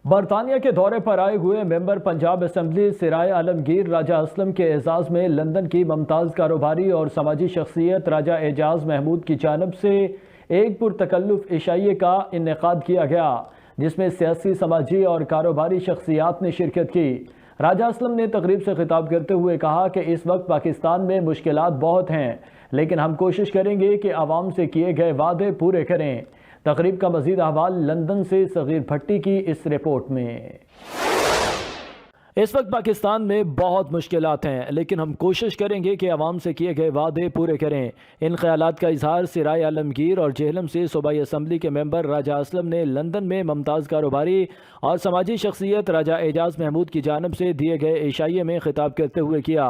برطانیہ کے دورے پر آئے ہوئے ممبر پنجاب اسمبلی سرائے عالمگیر راجا اسلم کے اعزاز میں لندن کی ممتاز کاروباری اور سماجی شخصیت راجا اعزاز محمود کی جانب سے ایک پرتکلف عشائیے کا انعقاد کیا گیا، جس میں سیاسی، سماجی اور کاروباری شخصیات نے شرکت کی۔ راجا اسلم نے تقریب سے خطاب کرتے ہوئے کہا کہ اس وقت پاکستان میں مشکلات بہت ہیں، لیکن ہم کوشش کریں گے کہ عوام سے کیے گئے وعدے پورے کریں۔ تقریب کا مزید احوال لندن سے صغیر بھٹی کی اس رپورٹ میں۔ اس وقت پاکستان میں بہت مشکلات ہیں، لیکن ہم کوشش کریں گے کہ عوام سے کیے گئے وعدے پورے کریں۔ ان خیالات کا اظہار سرائے عالمگیر اور جہلم سے صوبائی اسمبلی کے ممبر راجا اسلم نے لندن میں ممتاز کاروباری اور سماجی شخصیت راجا اعزاز محمود کی جانب سے دیے گئے عشائیے میں خطاب کرتے ہوئے کیا۔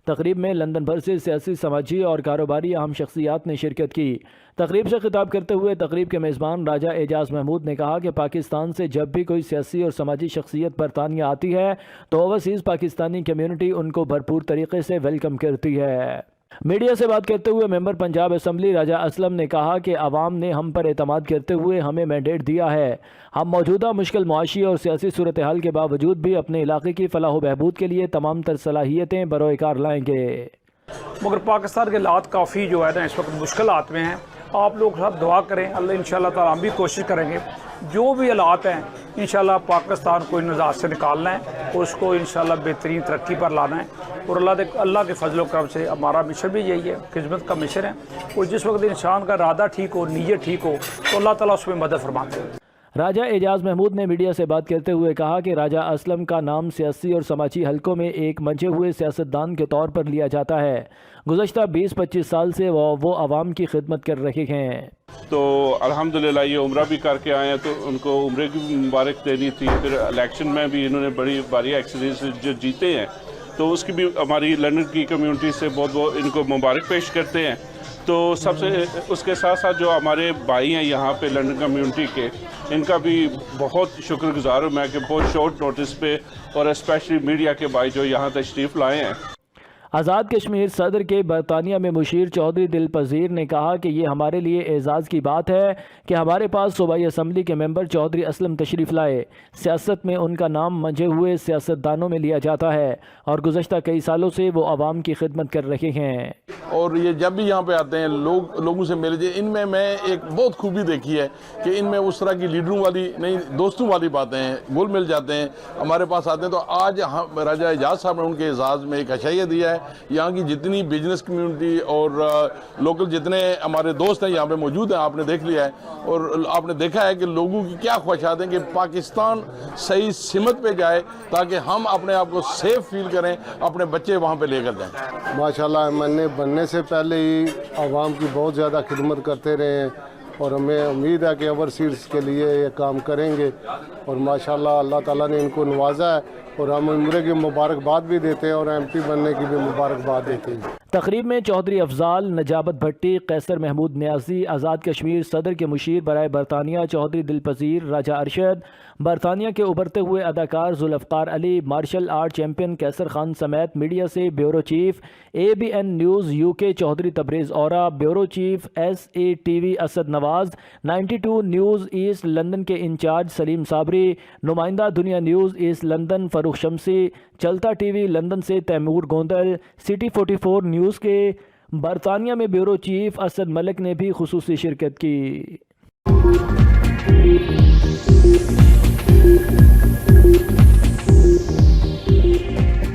تقریب میں لندن بھر سے سیاسی، سماجی اور کاروباری اہم شخصیات نے شرکت کی۔ تقریب سے خطاب کرتے ہوئے تقریب کے میزبان راجا اعزاز محمود نے کہا کہ پاکستان سے جب بھی کوئی سیاسی اور سماجی شخصیت برطانیہ آتی ہے تو اوورسیز پاکستانی کمیونٹی ان کو بھرپور طریقے سے ویلکم کرتی ہے۔ میڈیا سے بات کرتے ہوئے ممبر پنجاب اسمبلی راجا اسلم نے کہا کہ عوام نے ہم پر اعتماد کرتے ہوئے ہمیں مینڈیٹ دیا ہے۔ ہم موجودہ مشکل معاشی اور سیاسی صورتحال کے باوجود بھی اپنے علاقے کی فلاح و بہبود کے لیے تمام تر صلاحیتیں بروئے کار لائیں گے۔ مگر پاکستان کے حالات کافی جو ہے نا اس وقت مشکلات میں ہیں۔ آپ لوگ سب دعا کریں، اللہ انشاءاللہ تعالی ہم بھی کوشش کریں گے جو بھی حالات ہیں انشاءاللہ پاکستان کو ان نزاعات سے نکالنا ہے اور اس کو انشاءاللہ بہترین ترقی پر لانا ہے، اور اللہ کے فضل و کرم سے ہمارا مشن بھی یہی ہے، خدمت کا مشن ہے، اور جس وقت انسان کا ارادہ ٹھیک ہو، نیت ٹھیک ہو تو اللہ تعالیٰ اس میں مدد فرماتے ہیں۔ راجا اعزاز محمود نے میڈیا سے بات کرتے ہوئے کہا کہ راجا اسلم کا نام سیاسی اور سماجی حلقوں میں ایک منجے ہوئے سیاستدان کے طور پر لیا جاتا ہے۔ گزشتہ 20-25 سال سے وہ عوام کی خدمت کر رہے ہیں۔ تو الحمدللہ یہ عمرہ بھی کر کے آئے ہیں، تو ان کو عمرے کی مبارک دینی تھی۔ پھر الیکشن میں بھی انہوں نے بڑی بھاری ایکسیڈنٹ سے جو جیتے ہیں تو اس کی بھی ہماری لندن کی کمیونٹی سے بہت ان کو مبارک پیش کرتے ہیں۔ تو سب سے اس کے ساتھ ساتھ جو ہمارے بھائی ہیں یہاں پہ لندن کمیونٹی کے، ان کا بھی بہت شکر گزار ہوں میں کہ بہت شارٹ نوٹس پہ اور اسپیشلی میڈیا کے بھائی جو یہاں تشریف لائے ہیں۔ آزاد کشمیر صدر کے برطانیہ میں مشیر چودھری دل پذیر نے کہا کہ یہ ہمارے لیے اعزاز کی بات ہے کہ ہمارے پاس صوبائی اسمبلی کے ممبر چودھری اسلم تشریف لائے۔ سیاست میں ان کا نام منجے ہوئے سیاستدانوں میں لیا جاتا ہے اور گزشتہ کئی سالوں سے وہ عوام کی خدمت کر رہے ہیں۔ اور یہ جب بھی یہاں پہ آتے ہیں لوگوں سے ملے جائے، ان میں ایک بہت خوبی دیکھی ہے کہ ان میں اس طرح کی لیڈروں والی نہیں، دوستوں والی باتیں ہیں، گل مل جاتے ہیں، ہمارے پاس آتے ہیں۔ تو آج راجا اعزاز صاحب نے ان کے اعزاز میں ایک عشائیہ دیا ہے۔ یہاں کی جتنی بزنس کمیونٹی اور لوکل جتنے ہمارے دوست ہیں یہاں پہ موجود ہیں، آپ نے دیکھ لیا ہے اور آپ نے دیکھا ہے کہ لوگوں کی کیا خواہشات ہیں کہ پاکستان صحیح سمت پہ جائے تاکہ ہم اپنے آپ کو سیف فیل کریں، اپنے بچے وہاں پہ لے کر جائیں۔ ماشاءاللہ بننے سے پہلے ہی عوام کی بہت زیادہ خدمت کرتے رہے ہیں اور ہمیں امید ہے کہ اوورسیز کے لیے یہ کام کریں گے، اور ماشاءاللہ اللہ تعالیٰ نے ان کو نوازا ہے اور ہم عمرے کی مبارکباد بھی دیتے ہیں اور ایم پی بننے کی بھی مبارکباد دیتے ہیں۔ تقریب میں چودھری افضال، نجابت بھٹی، قیصر محمود نیازی، آزاد کشمیر صدر کے مشیر برائے برطانیہ چودھری دل پذیر، راجا ارشد، برطانیہ کے ابھرتے ہوئے اداکار Zulfiqar Ali, martial art champion Qaiser Khan سمیت میڈیا سے bureau chief ABN news UK Chaudhry Tabraiz اورا، bureau chief SATV Asad Nawaz, 92 news east London کے انچارج سلیم صابری، نمائندہ Dunya news east London Farooq Shamsi, Chalta TV London سے تیمور گوندل، سٹی 44 نیوز کے برطانیہ میں بیورو چیف اسد ملک نے بھی خصوصی شرکت کی۔